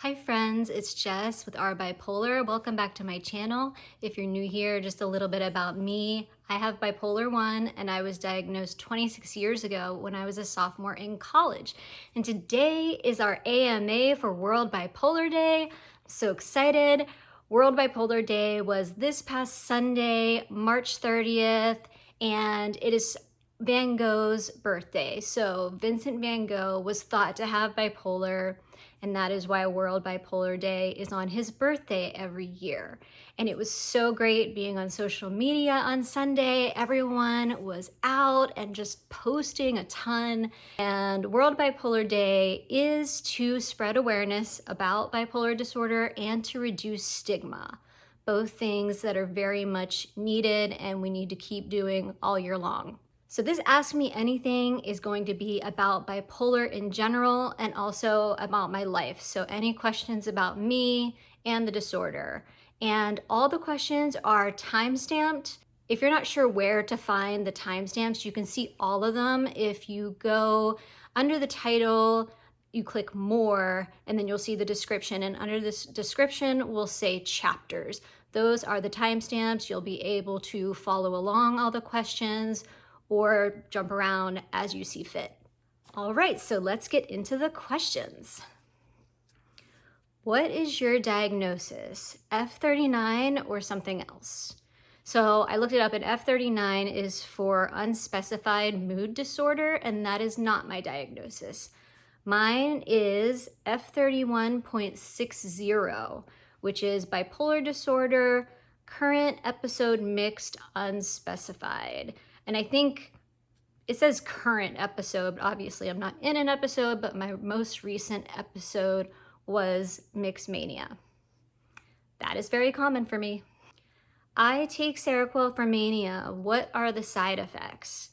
Hi friends, it's Jess with Our Bipolar. Welcome back to my channel. If you're new here, just a little bit about me. I have bipolar 1 and I was diagnosed 26 years ago when I was a sophomore in college. And today is our AMA for World Bipolar Day. I'm so excited. World Bipolar Day was this past Sunday, March 30th, and it is Van Gogh's birthday. So Vincent van Gogh was thought to have bipolar, and that is why World Bipolar Day is on his birthday every year. And it was so great being on social media on Sunday. Everyone was out and just posting a ton. And World Bipolar Day is to spread awareness about bipolar disorder and to reduce stigma. Both things that are very much needed and we need to keep doing all year long. So this Ask Me Anything is going to be about bipolar in general and also about my life. So any questions about me and the disorder. And all the questions are time-stamped. If you're not sure where to find the timestamps, you can see all of them. If you go under the title, you click more, and then you'll see the description. And under this description will say chapters. Those are the timestamps. You'll be able to follow along all the questions or jump around as you see fit. All right, so let's get into the questions. What is your diagnosis? F39 or something else? So I looked it up, and F39 is for unspecified mood disorder, and that is not my diagnosis. Mine is F31.60, which is bipolar disorder, current episode mixed unspecified. And I think it says current episode. Obviously, I'm not in an episode, but my most recent episode was mixed mania. That is very common for me. I take Seroquel for mania. What are the side effects?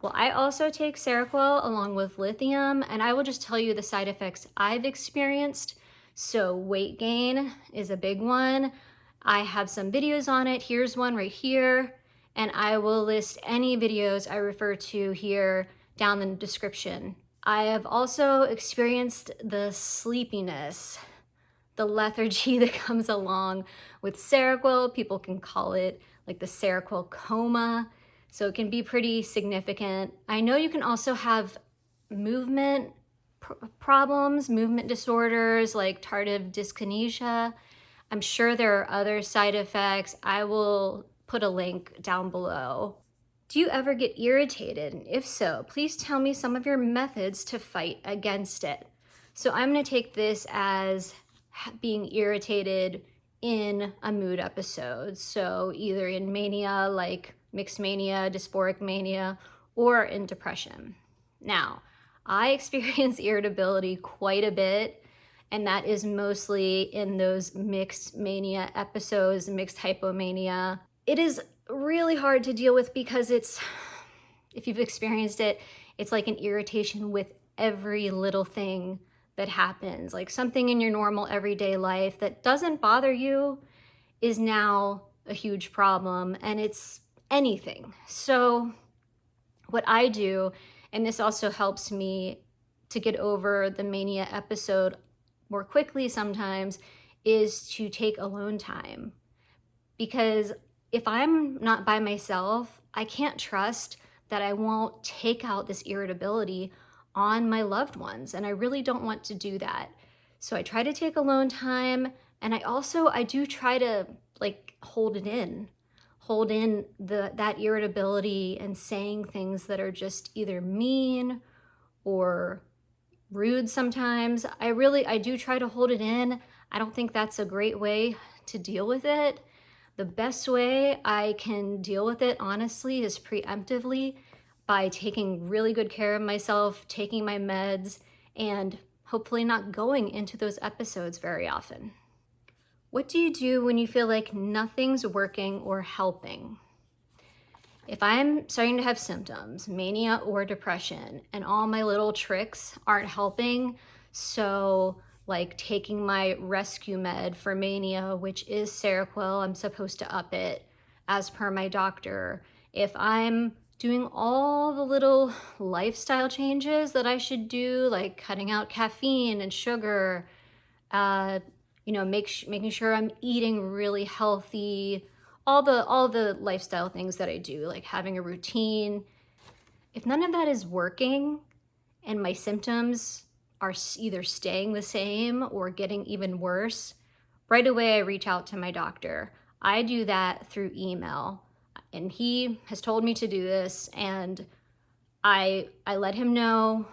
Well, I also take Seroquel along with lithium, and I will just tell you the side effects I've experienced. So weight gain is a big one. I have some videos on it. Here's one right here. And I will list any videos I refer to here down in the description. I have also experienced the sleepiness, the lethargy that comes along with Seroquel. People can call it like the Seroquel coma. So it can be pretty significant. I know you can also have movement problems, movement disorders like tardive dyskinesia. I'm sure there are other side effects. I will put a link down below. Do you ever get irritated? And if so, please tell me some of your methods to fight against it. So I'm going to take this as being irritated in a mood episode. So either in mania, like mixed mania, dysphoric mania, or in depression. Now, I experience irritability quite a bit, and that is mostly in those mixed mania episodes, mixed hypomania. It is really hard to deal with because it's, if you've experienced it, it's like an irritation with every little thing that happens. Like something in your normal everyday life that doesn't bother you is now a huge problem, and it's anything. So what I do, and this also helps me to get over the mania episode more quickly sometimes, is to take alone time. Because if I'm not by myself, I can't trust that I won't take out this irritability on my loved ones. And I really don't want to do that. So I try to take alone time. And I do try to like hold in that irritability and saying things that are just either mean or rude sometimes. I do try to hold it in. I don't think that's a great way to deal with it. The best way I can deal with it, honestly, is preemptively by taking really good care of myself, taking my meds, and hopefully not going into those episodes very often. What do you do when you feel like nothing's working or helping? If I'm starting to have symptoms, mania or depression, and all my little tricks aren't helping, so like taking my rescue med for mania, which is Seroquel, I'm supposed to up it as per my doctor. If I'm doing all the little lifestyle changes that I should do, like cutting out caffeine and sugar, Making sure I'm eating really healthy, all the lifestyle things that I do, like having a routine. If none of that is working and my symptoms are either staying the same or getting even worse, right away I reach out to my doctor. I do that through email, and he has told me to do this, and I let him know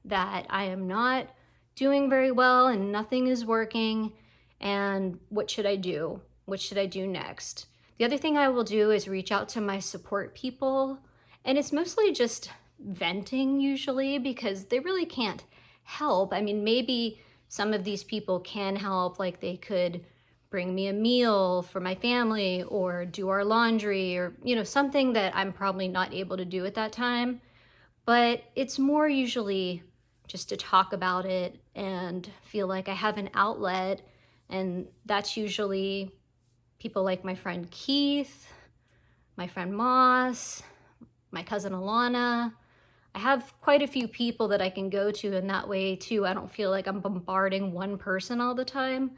that I am not doing very well and nothing is working, and what should I do? What should I do next? The other thing I will do is reach out to my support people, and it's mostly just venting usually, because they really can't help. I mean, maybe some of these people can help, like they could bring me a meal for my family or do our laundry, or something that I'm probably not able to do at that time. But it's more usually just to talk about it and feel like I have an outlet. And that's usually people like my friend Keith, my friend Moss, my cousin Alana. I have quite a few people that I can go to, and that way too, I don't feel like I'm bombarding one person all the time.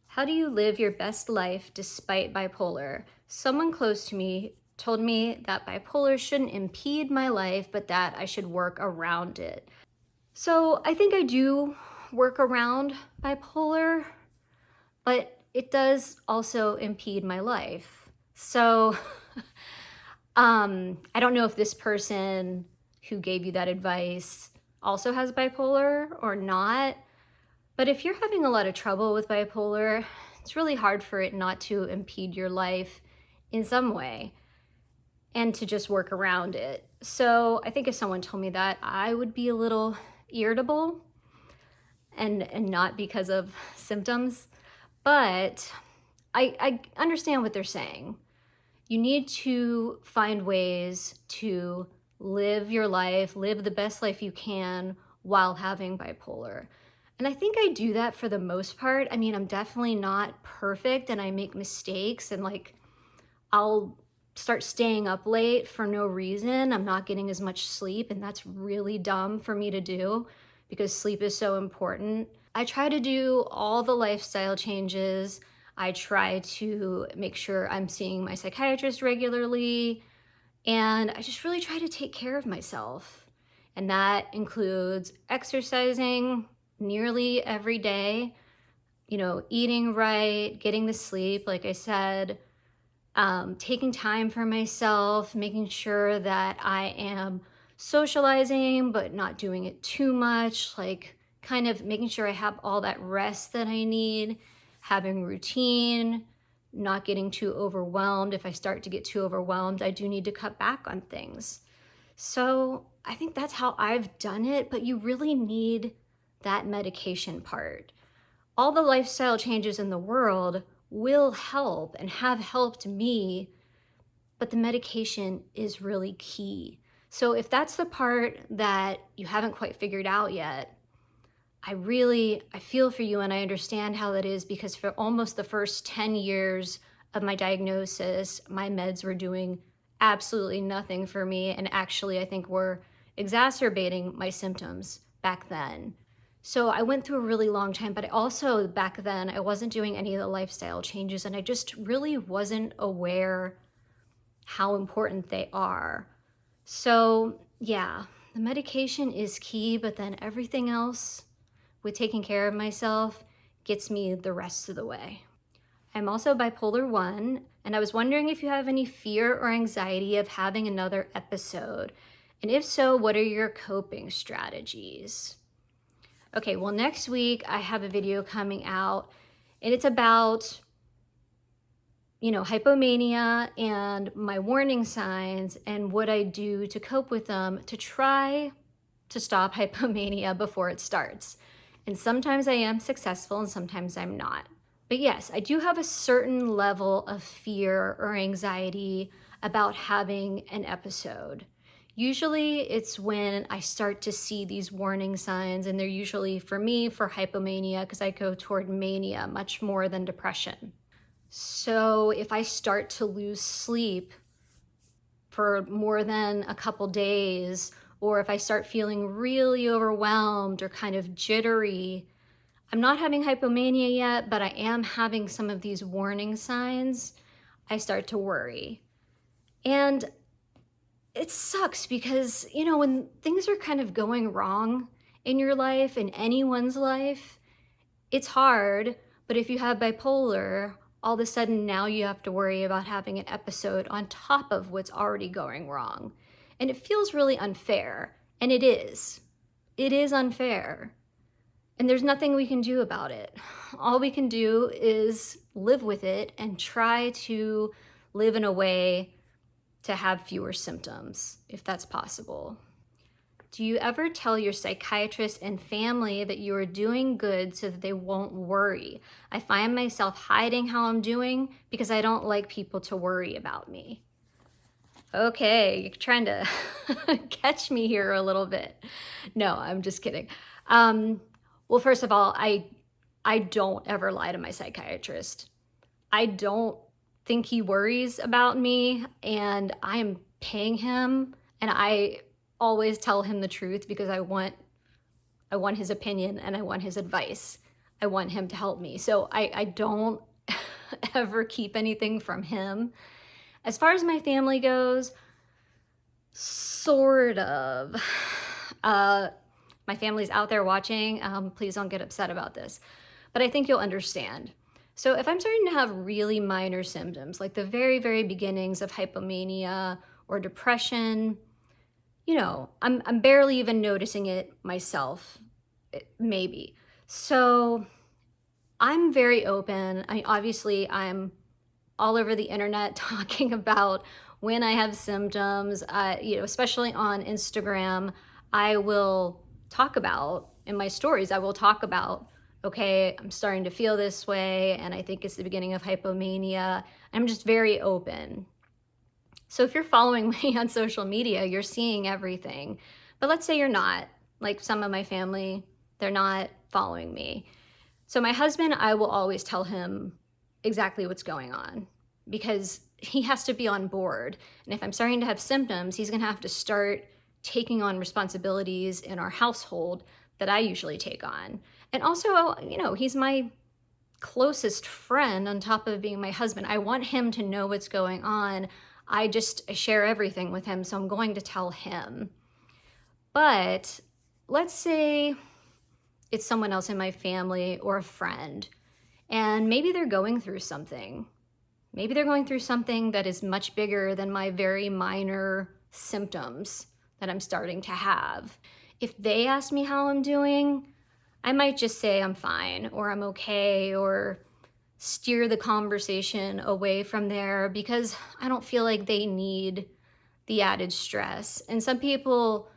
How do you live your best life despite bipolar? Someone close to me told me that bipolar shouldn't impede my life, but that I should work around it. So I think I do work around bipolar, but it does also impede my life. So I don't know if this person who gave you that advice also has bipolar or not, but if you're having a lot of trouble with bipolar, it's really hard for it not to impede your life in some way and to just work around it. So I think if someone told me that, I would be a little irritable, and not because of symptoms, but I understand what they're saying. You need to find ways to live your life, live the best life you can while having bipolar. And I think I do that for the most part. I mean, I'm definitely not perfect, and I make mistakes, and like I'll start staying up late for no reason. I'm not getting as much sleep, and that's really dumb for me to do because sleep is so important. I try to do all the lifestyle changes. I try to make sure I'm seeing my psychiatrist regularly, and I just really try to take care of myself. And that includes exercising nearly every day, eating right, getting the sleep, like I said, taking time for myself, making sure that I am socializing, but not doing it too much, like kind of making sure I have all that rest that I need, having routine, not getting too overwhelmed. If I start to get too overwhelmed, I do need to cut back on things. So I think that's how I've done it, but you really need that medication part. All the lifestyle changes in the world will help and have helped me, but the medication is really key. So if that's the part that you haven't quite figured out yet, I feel for you, and I understand how that is, because for almost the first 10 years of my diagnosis, my meds were doing absolutely nothing for me, and actually I think were exacerbating my symptoms back then. So I went through a really long time, but I also, back then, I wasn't doing any of the lifestyle changes, and I just really wasn't aware how important they are. So yeah, the medication is key, but then everything else with taking care of myself gets me the rest of the way. I'm also bipolar 1, and I was wondering if you have any fear or anxiety of having another episode. And if so, what are your coping strategies? Okay, well, next week I have a video coming out, and it's about, hypomania and my warning signs and what I do to cope with them to try to stop hypomania before it starts. And sometimes I am successful and sometimes I'm not. But yes, I do have a certain level of fear or anxiety about having an episode. Usually it's when I start to see these warning signs, and they're usually, for me, for hypomania, because I go toward mania much more than depression. So if I start to lose sleep for more than a couple days, or if I start feeling really overwhelmed or kind of jittery, I'm not having hypomania yet, but I am having some of these warning signs, I start to worry. And it sucks because, you know, when things are kind of going wrong in your life, in anyone's life, it's hard. But if you have bipolar, all of a sudden now you have to worry about having an episode on top of what's already going wrong. And it feels really unfair. And it is. It is unfair. And there's nothing we can do about it. All we can do is live with it and try to live in a way to have fewer symptoms, if that's possible. Do you ever tell your psychiatrist and family that you are doing good so that they won't worry? I find myself hiding how I'm doing because I don't like people to worry about me. Okay, you're trying to catch me here a little bit. No, I'm just kidding. Well, first of all, I don't ever lie to my psychiatrist. I don't think he worries about me, and I am paying him, and I always tell him the truth because I want his opinion and I want his advice. I want him to help me. So I don't ever keep anything from him. As far as my family goes, sort of. My family's out there watching. Please don't get upset about this. But I think you'll understand. So if I'm starting to have really minor symptoms, like the very, very beginnings of hypomania or depression, you know, I'm barely even noticing it myself, maybe. So I'm very open. I mean, obviously, I'm all over the internet talking about when I have symptoms, you know, especially on Instagram. I will talk about, in my stories, I will talk about, okay, I'm starting to feel this way, and I think it's the beginning of hypomania. I'm just very open. So if you're following me on social media, you're seeing everything. But let's say you're not, like some of my family, they're not following me. So my husband, I will always tell him exactly what's going on because he has to be on board. And if I'm starting to have symptoms, he's gonna have to start taking on responsibilities in our household that I usually take on. And also, you know, he's my closest friend on top of being my husband. I want him to know what's going on. I share everything with him, so I'm going to tell him. But let's say it's someone else in my family or a friend, and maybe they're going through something. Maybe they're going through something that is much bigger than my very minor symptoms that I'm starting to have. If they ask me how I'm doing, I might just say I'm fine, or I'm okay, or steer the conversation away from there because I don't feel like they need the added stress. And some people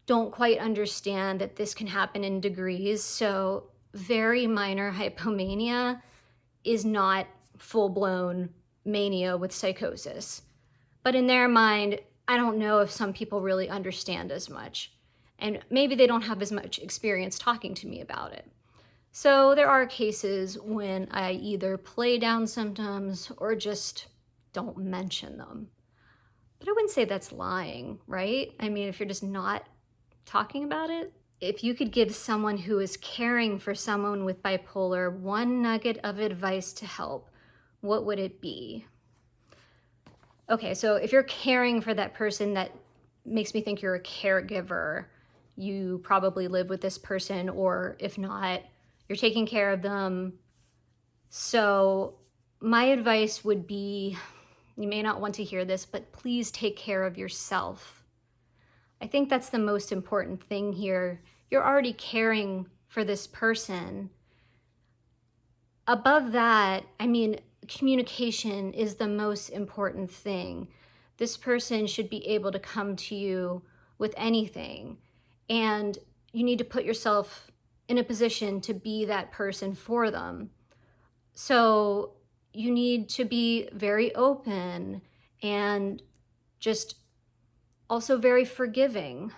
don't quite understand that this can happen in degrees. So very minor hypomania is not full-blown mania with psychosis. But in their mind, I don't know if some people really understand as much. And maybe they don't have as much experience talking to me about it. So there are cases when I either play down symptoms or just don't mention them. But I wouldn't say that's lying, right? I mean, if you're just not talking about it. If you could give someone who is caring for someone with bipolar one nugget of advice to help, what would it be? Okay, so if you're caring for that person, that makes me think you're a caregiver. You probably live with this person, or if not, you're taking care of them. So my advice would be, you may not want to hear this, but please take care of yourself. I think that's the most important thing here. You're already caring for this person. Above that, I mean, communication is the most important thing. This person should be able to come to you with anything, and you need to put yourself in a position to be that person for them. So you need to be very open and just also very forgiving,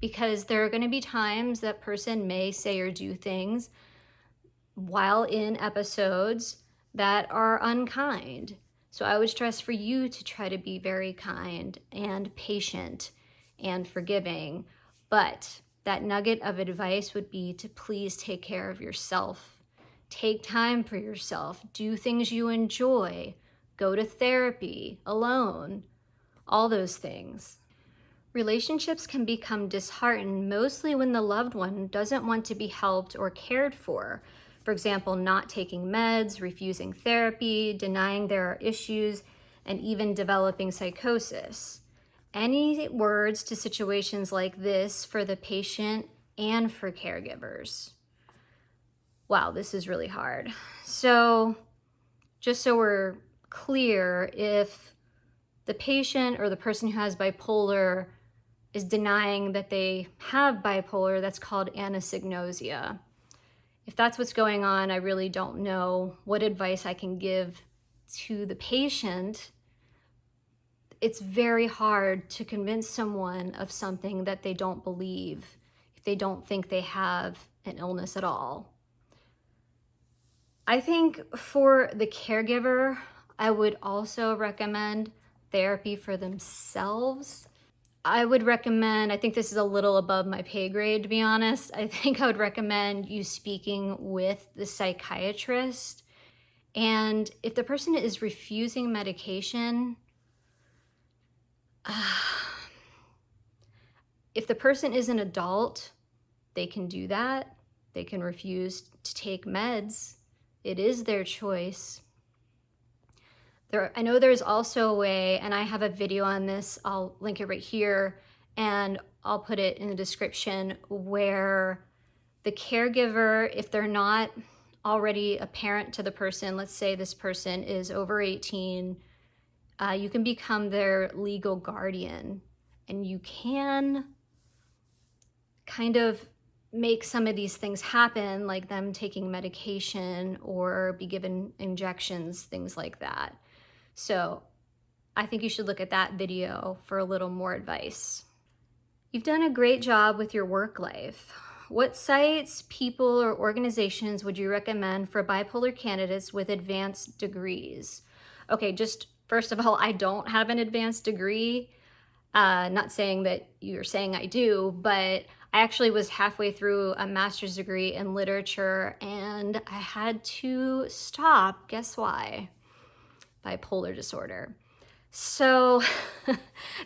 because there are going to be times that person may say or do things while in episodes that are unkind. So I would stress for you to try to be very kind and patient and forgiving. But that nugget of advice would be to please take care of yourself. Take time for yourself. Do things you enjoy. Go to therapy alone. All those things. Relationships can become disheartened mostly when the loved one doesn't want to be helped or cared for. For example, not taking meds, refusing therapy, denying there are issues, and even developing psychosis. Any words to situations like this for the patient and for caregivers? Wow, this is really hard. So, just so we're clear, if the patient or the person who has bipolar is denying that they have bipolar, that's called anosognosia. If that's what's going on, I really don't know what advice I can give to the patient. It's very hard to convince someone of something that they don't believe if they don't think they have an illness at all. I think for the caregiver, I would also recommend therapy for themselves. I would recommend, I think this is a little above my pay grade, to be honest. I think I would recommend you speaking with the psychiatrist. And if the person is refusing medication, if the person is an adult, they can do that. They can refuse to take meds. It is their choice. I know there's also a way, and I have a video on this, I'll link it right here, and I'll put it in the description, where the caregiver, if they're not already a parent to the person, let's say this person is over 18, you can become their legal guardian, and you can kind of make some of these things happen, like them taking medication or be given injections, things like that. So I think you should look at that video for a little more advice. You've done a great job with your work life. What sites, people, or organizations would you recommend for bipolar candidates with advanced degrees? Okay, just first of all, I don't have an advanced degree. Not saying that you're saying I do, but I actually was halfway through a master's degree in literature and I had to stop. Guess why? Bipolar disorder. So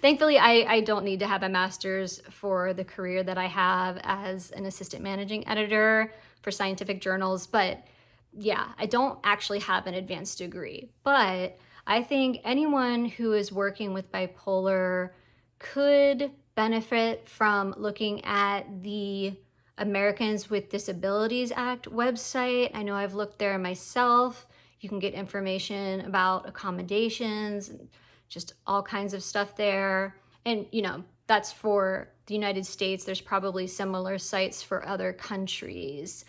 thankfully, I don't need to have a master's for the career that I have as an assistant managing editor for scientific journals. But yeah, I don't actually have an advanced degree. But I think anyone who is working with bipolar could benefit from looking at the Americans with Disabilities Act website. I know I've looked there myself. You can get information about accommodations and just all kinds of stuff there. And, you know, that's for the United States. There's probably similar sites for other countries.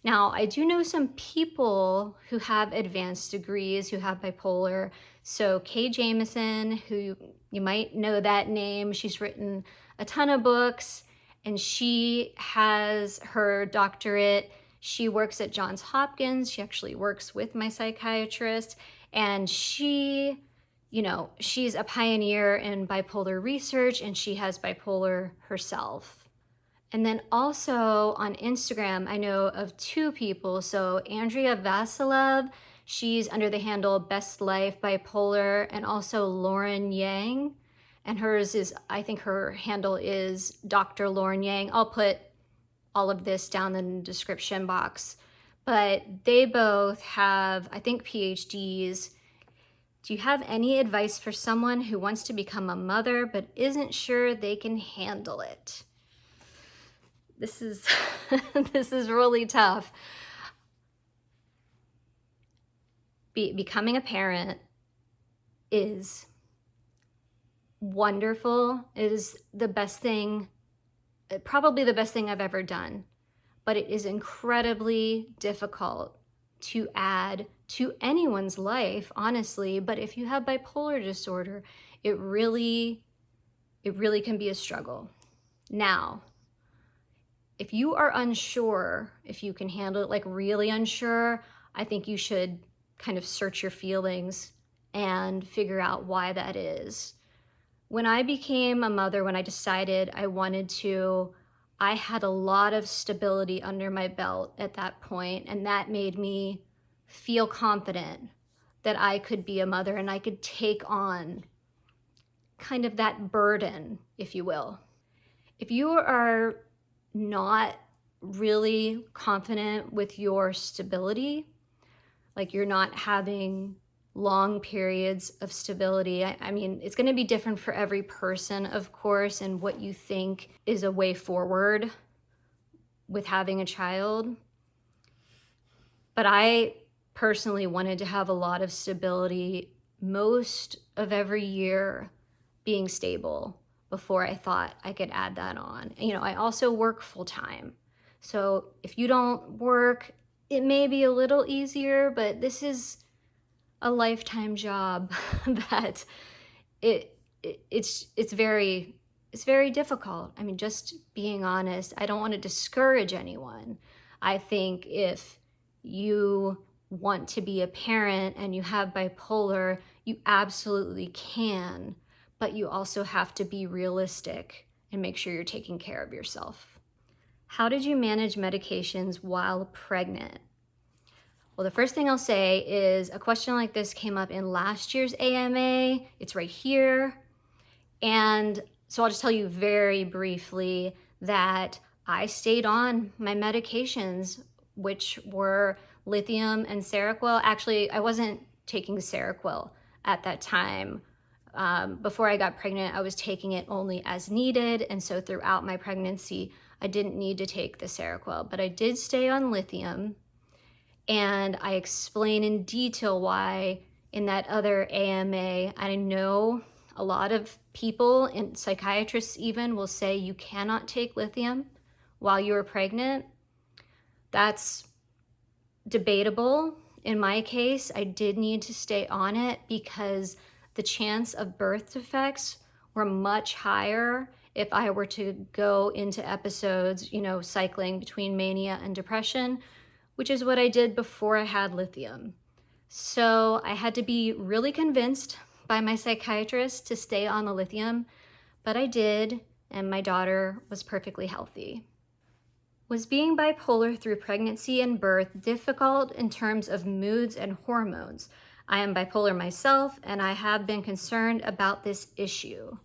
Now, I do know some people who have advanced degrees who have bipolar. So Kay Jamison, who you might know that name, she's written a ton of books and she has her doctorate. She works at Johns Hopkins. She actually works with my psychiatrist, and she, you know, she's a pioneer in bipolar research and she has bipolar herself. And then also on Instagram, I know of two people. So Andrea Vasilev, she's under the handle Best Life Bipolar, and also Lauren Yang. And hers is, I think her handle is Dr. Lauren Yang. I'll put all of this down in the description box. But they both have, I think, PhDs. Do you have any advice for someone who wants to become a mother but isn't sure they can handle it? This is this is really tough. Becoming a parent is wonderful. It is the best thing, probably the best thing I've ever done, but it is incredibly difficult to add to anyone's life, honestly. But if you have bipolar disorder, it really can be a struggle. Now, if you are unsure if you can handle it, like really unsure, I think you should kind of search your feelings and figure out why that is. When I became a mother, when I decided I wanted to, I had a lot of stability under my belt at that point, and that made me feel confident that I could be a mother and I could take on kind of that burden, if you will. If you are not really confident with your stability, like you're not having long periods of stability, I mean, it's going to be different for every person, of course, and what you think is a way forward with having a child. But I personally wanted to have a lot of stability most of every year, being stable, before I thought I could add that on. You know, I also work full time. So if you don't work, it may be a little easier, but this is a lifetime job that it's very difficult. I mean, just being honest, I don't want to discourage anyone. I think if you want to be a parent and you have bipolar, you absolutely can, but you also have to be realistic and make sure you're taking care of yourself. How did you manage medications while pregnant? Well, the first thing I'll say is a question like this came up in last year's AMA. It's right here. And so I'll just tell you very briefly that I stayed on my medications, which were lithium and Seroquel. Actually, I wasn't taking Seroquel at that time. Before I got pregnant, I was taking it only as needed. And so throughout my pregnancy, I didn't need to take the Seroquel, but I did stay on lithium. And I explain in detail why in that other AMA. I know a lot of people, and psychiatrists even, will say you cannot take lithium while you are pregnant. That's debatable. In my case, I did need to stay on it because the chance of birth defects were much higher if I were to go into episodes, cycling between mania and depression, which is what I did before I had lithium. So I had to be really convinced by my psychiatrist to stay on the lithium, but I did, and my daughter was perfectly healthy. Was being bipolar through pregnancy and birth difficult in terms of moods and hormones? I am bipolar myself, and I have been concerned about this issue.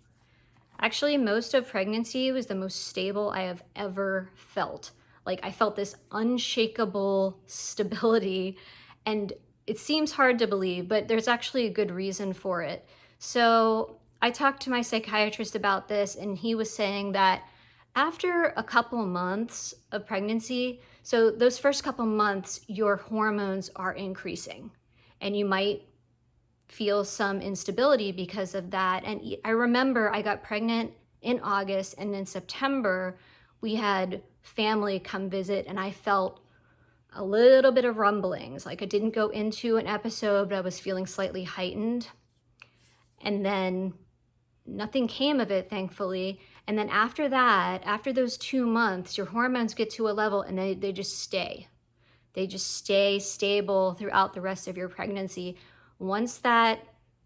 Actually, most of pregnancy was the most stable I have ever felt. Like, I felt this unshakable stability, and it seems hard to believe, but there's actually a good reason for it. So I talked to my psychiatrist about this, and he was saying that after a couple months of pregnancy, so those first couple months, your hormones are increasing, and you might feel some instability because of that. And I remember I got pregnant in August, and in September, we had family come visit, and I felt a little bit of rumblings. Like, I didn't go into an episode, but I was feeling slightly heightened. And then nothing came of it, thankfully. And then after that, after those 2 months, your hormones get to a level and they just stay. They just stay stable throughout the rest of your pregnancy. Once that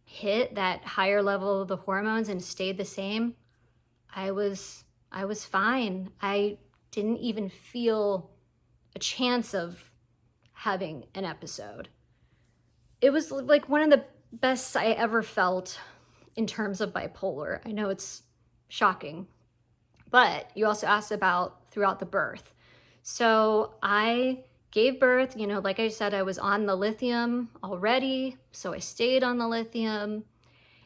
hit that higher level of the hormones and stayed the same, I was fine. I didn't even feel a chance of having an episode. It was like one of the best I ever felt in terms of bipolar. I know it's shocking, but you also asked about throughout the birth. So I gave birth, like I said, I was on the lithium already, so I stayed on the lithium.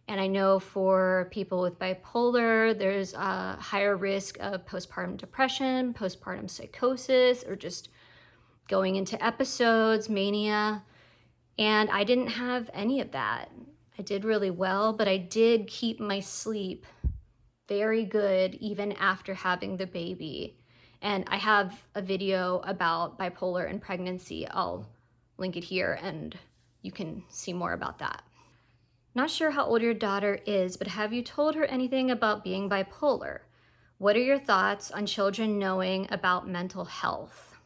And I know for people with bipolar, there's a higher risk of postpartum depression, postpartum psychosis, or just going into episodes, mania. And I didn't have any of that. I did really well, but I did keep my sleep very good even after having the baby. And I have a video about bipolar and pregnancy. I'll link it here and you can see more about that. Not sure how old your daughter is, but have you told her anything about being bipolar? What are your thoughts on children knowing about mental health?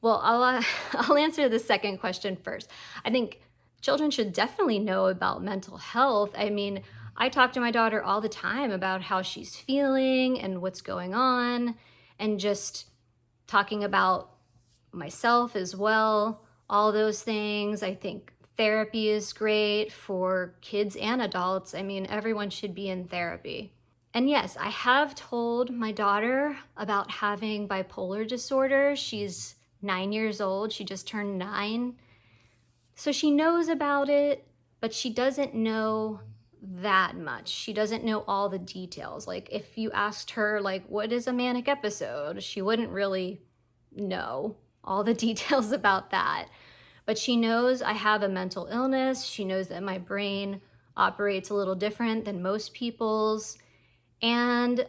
Well, I'll answer the second question first. I think children should definitely know about mental health. I mean, I talk to my daughter all the time about how she's feeling and what's going on, and just talking about myself as well, all those things. I think therapy is great for kids and adults. I mean, everyone should be in therapy. And yes, I have told my daughter about having bipolar disorder. She's 9 years old. She just turned 9. So she knows about it, but she doesn't know that much. She doesn't know all the details. Like if you asked her, like, what is a manic episode? She wouldn't really know all the details about that. But she knows I have a mental illness. She knows that my brain operates a little different than most people's. And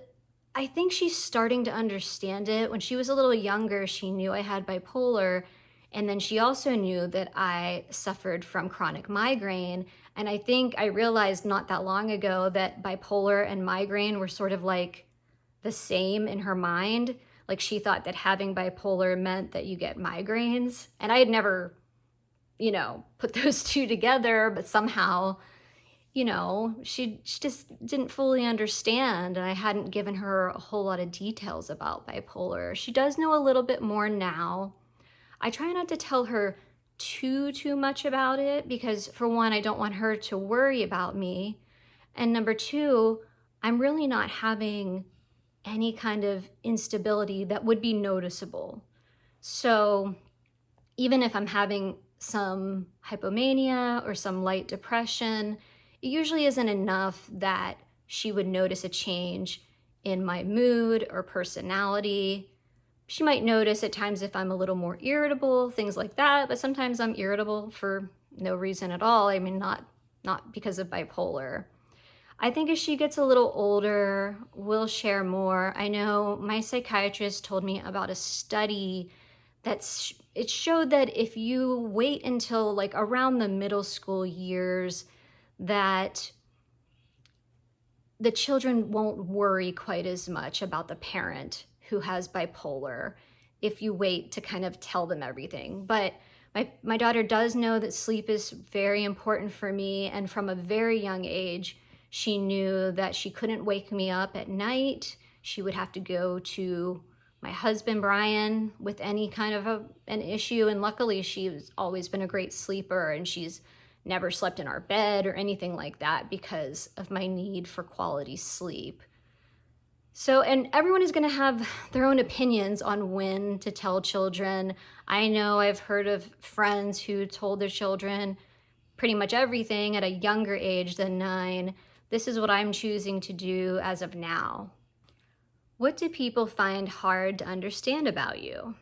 I think she's starting to understand it. When she was a little younger, she knew I had bipolar. And then she also knew that I suffered from chronic migraine. And I think I realized not that long ago that bipolar and migraine were sort of like the same in her mind. Like she thought that having bipolar meant that you get migraines. And I had never, put those two together, but somehow, she just didn't fully understand. And I hadn't given her a whole lot of details about bipolar. She does know a little bit more now. I try not to tell her too much about it because, for one, I don't want her to worry about me. And number two, I'm really not having any kind of instability that would be noticeable. So even if I'm having some hypomania or some light depression, it usually isn't enough that she would notice a change in my mood or personality. She might notice at times if I'm a little more irritable, things like that, but sometimes I'm irritable for no reason at all. I mean, not because of bipolar. I think as she gets a little older, we'll share more. I know my psychiatrist told me about a study it showed that if you wait until like around the middle school years, that the children won't worry quite as much about the parent who has bipolar if you wait to kind of tell them everything. But my daughter does know that sleep is very important for me, and from a very young age, she knew that she couldn't wake me up at night. She would have to go to my husband, Brian, with any kind of an issue. And luckily, she's always been a great sleeper, and she's never slept in our bed or anything like that because of my need for quality sleep. So, and everyone is going to have their own opinions on when to tell children. I know I've heard of friends who told their children pretty much everything at a younger age than 9. This is what I'm choosing to do as of now. What do people find hard to understand about you?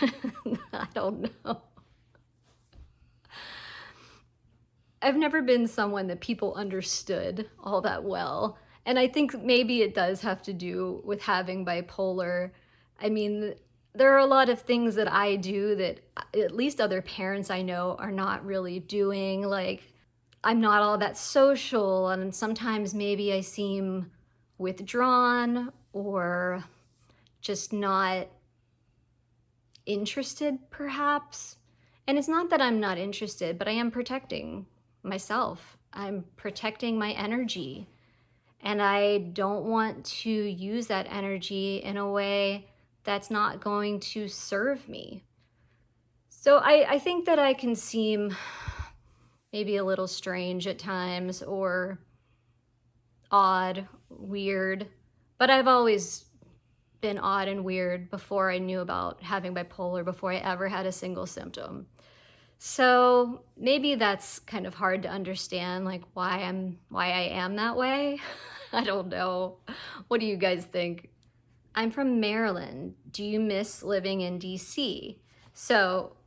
I don't know. I've never been someone that people understood all that well. And I think maybe it does have to do with having bipolar. I mean, there are a lot of things that I do that at least other parents I know are not really doing. Like, I'm not all that social, and sometimes maybe I seem withdrawn or just not interested, perhaps. And it's not that I'm not interested, but I am protecting myself. I'm protecting my energy. And I don't want to use that energy in a way that's not going to serve me. So I think that I can seem maybe a little strange at times, or odd, weird, but I've always been odd and weird before I knew about having bipolar, before I ever had a single symptom. So maybe that's kind of hard to understand, like why I am that way. I don't know. What do you guys think? I'm from Maryland. Do you miss living in DC? So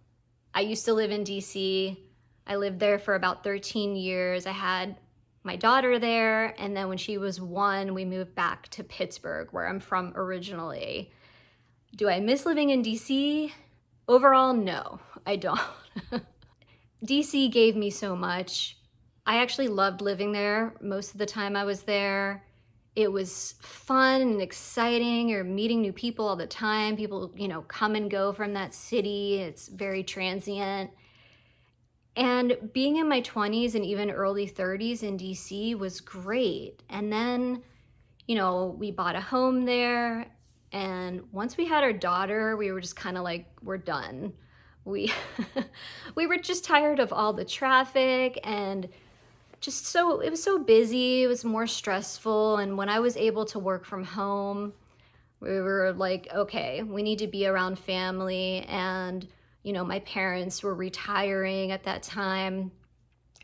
I used to live in DC. I lived there for about 13 years. I had my daughter there, and then when she was 1, we moved back to Pittsburgh, where I'm from originally. Do I miss living in DC? Overall, no, I don't. DC gave me so much. I actually loved living there most of the time I was there. It was fun and exciting. You're meeting new people all the time. People, come and go from that city. It's very transient. And being in my 20s and even early 30s in DC was great. And then, you know, we bought a home there. And once we had our daughter, we were just kind of like, we're done. We, we were just tired of all the traffic and just so, it was so busy. It was more stressful. And when I was able to work from home, we were like, okay, we need to be around family. And, you know, my parents were retiring at that time.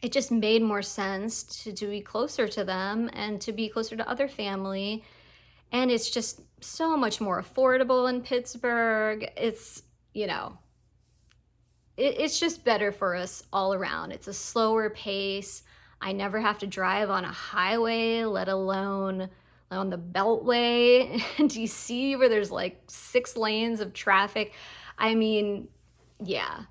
It just made more sense to be closer to them and to be closer to other family. And it's just so much more affordable in Pittsburgh. It's, you know, it's just better for us all around. It's a slower pace. I never have to drive on a highway, let alone on the Beltway in DC where there's like 6 lanes of traffic. I mean, yeah,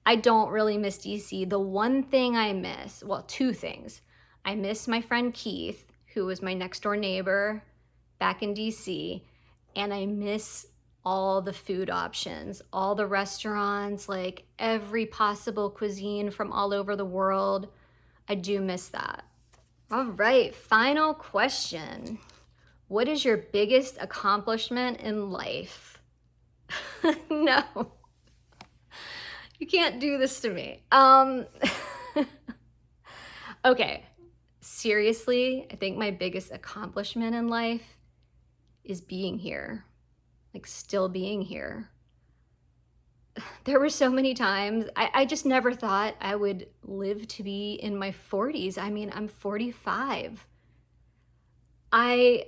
I don't really miss DC. The one thing I miss, well, 2 things. I miss my friend Keith, who was my next door neighbor back in DC, and I miss all the food options, all the restaurants, like every possible cuisine from all over the world. I do miss that. All right, final question. What is your biggest accomplishment in life? No, you can't do this to me. Okay, seriously, I think my biggest accomplishment in life is being here. Like still being here. There were so many times, I just never thought I would live to be in my 40s. I mean, I'm 45. I'm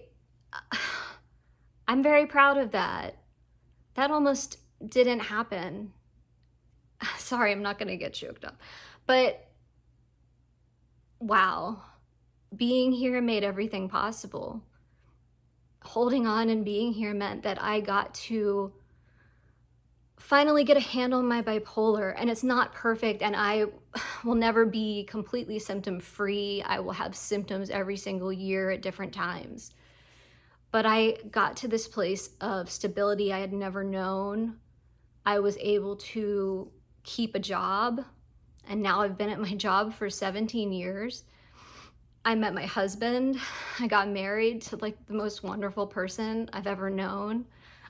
very proud of that. That almost didn't happen. Sorry, I'm not gonna get choked up. But wow, being here made everything possible. Holding on and being here meant that I got to finally get a handle on my bipolar, and it's not perfect, and I will never be completely symptom free. I will have symptoms every single year at different times. But I got to this place of stability I had never known. I was able to keep a job, and now I've been at my job for 17 years. I met my husband. I got married to like the most wonderful person I've ever known.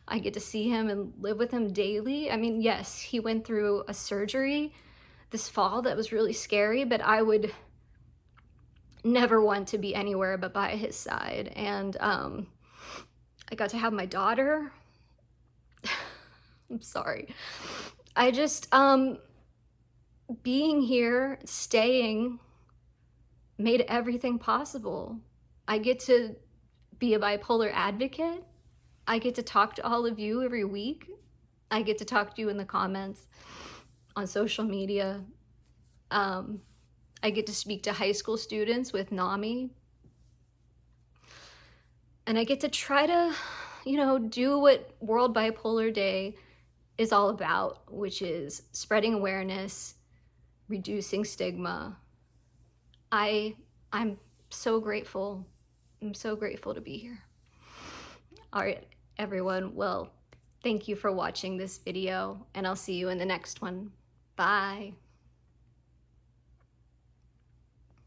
I get to see him and live with him daily. I mean, yes, he went through a surgery this fall that was really scary, but I would never want to be anywhere but by his side. And I got to have my daughter. I'm sorry. I just, being here, staying, made everything possible. I get to be a bipolar advocate. I get to talk to all of you every week. I get to talk to you in the comments on social media. I get to speak to high school students with NAMI. And I get to try to, you know, do what World Bipolar Day is all about, which is spreading awareness, reducing stigma. I'm so grateful. I'm so grateful to be here. All right, everyone. Well, thank you for watching this video, and I'll see you in the next one. Bye.